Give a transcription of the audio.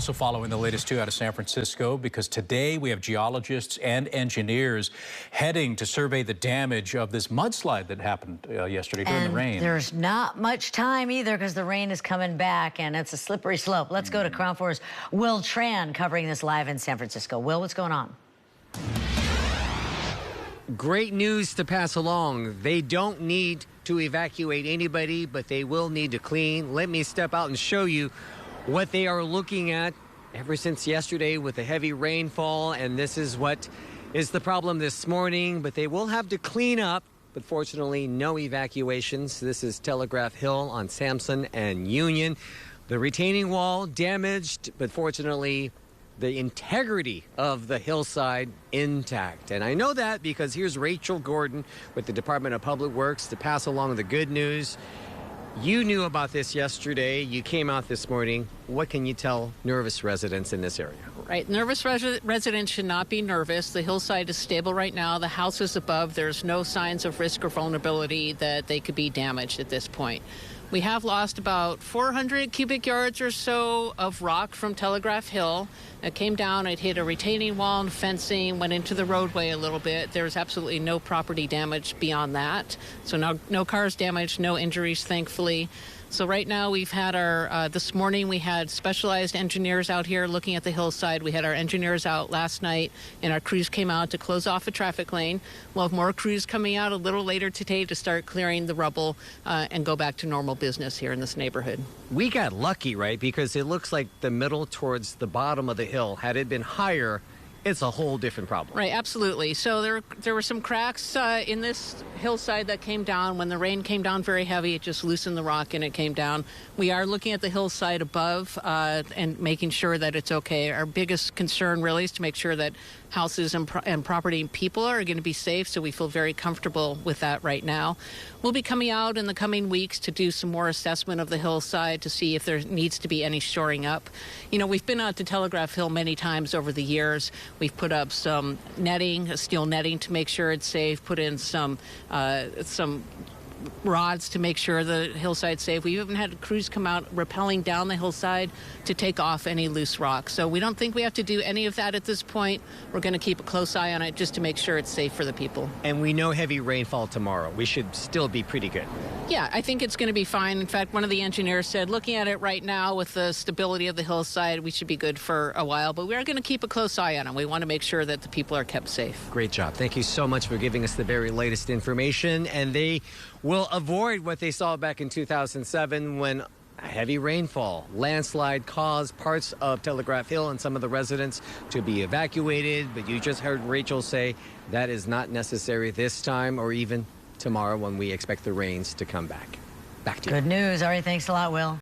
also following the latest too out of San Francisco, because today we have geologists and engineers heading to survey the damage of this mudslide that happened yesterday during the rain. There's not much time either, because the rain is coming back and it's a slippery slope. Let's go to Crown 4's Will Tran covering this live in San Francisco. Will, what's going on? Great news to pass along. They don't need to evacuate anybody, but they will need to clean. Let me step out and show you what they are looking at ever since yesterday with the heavy rainfall. And this is what is the problem this morning, but they will have to clean up. But fortunately, no evacuations. This is Telegraph Hill on Sampson and Union. The retaining wall damaged, but fortunately, the integrity of the hillside intact. And I know that because here's Rachel Gordon with the Department of Public Works to pass along the good news. You knew about this yesterday. You came out this morning. What can you tell nervous residents in this area? Right. Nervous residents should not be nervous. The hillside is stable right now. The house is above. There's no signs of risk or vulnerability that they could be damaged at this point. We have lost about 400 cubic yards or so of rock from Telegraph Hill. It came down, it hit a retaining wall and fencing, went into the roadway a little bit. There was absolutely no property damage beyond that. So no cars damaged, no injuries, thankfully. So right now we've had this morning we had specialized engineers out here looking at the hillside. We had our engineers out last night, and our crews came out to close off a traffic lane. We'll have more crews coming out a little later today to start clearing the rubble and go back to normal business here in this neighborhood. We got lucky, right? Because it looks like the middle towards the bottom of the hill, had it been higher, it's a whole different problem. Right, absolutely. So there were some cracks in this hillside that came down. When the rain came down very heavy, it just loosened the rock and it came down. We are looking at the hillside above and making sure that it's okay. Our biggest concern really is to make sure that houses and property and people are going to be safe, so we feel very comfortable with that right now. We'll be coming out in the coming weeks to do some more assessment of the hillside to see if there needs to be any shoring up. You know, we've been out to Telegraph Hill many times over the years. We've put up some netting, steel netting to make sure it's safe, put in some rods to make sure the hillside's safe. We even had crews come out rappelling down the hillside to take off any loose rocks. So we don't think we have to do any of that at this point. We're going to keep a close eye on it just to make sure it's safe for the people. And we know heavy rainfall tomorrow. We should still be pretty good. Yeah, I think it's going to be fine. In fact, one of the engineers said, looking at it right now with the stability of the hillside, we should be good for a while. But we are going to keep a close eye on it. We want to make sure that the people are kept safe. Great job. Thank you so much for giving us the very latest information. And they will avoid what they saw back in 2007 when a heavy rainfall, landslide caused parts of Telegraph Hill and some of the residents to be evacuated. But you just heard Rachel say that is not necessary this time or even tomorrow when we expect the rains to come back. Back to you. Good news. All right, thanks a lot, Will.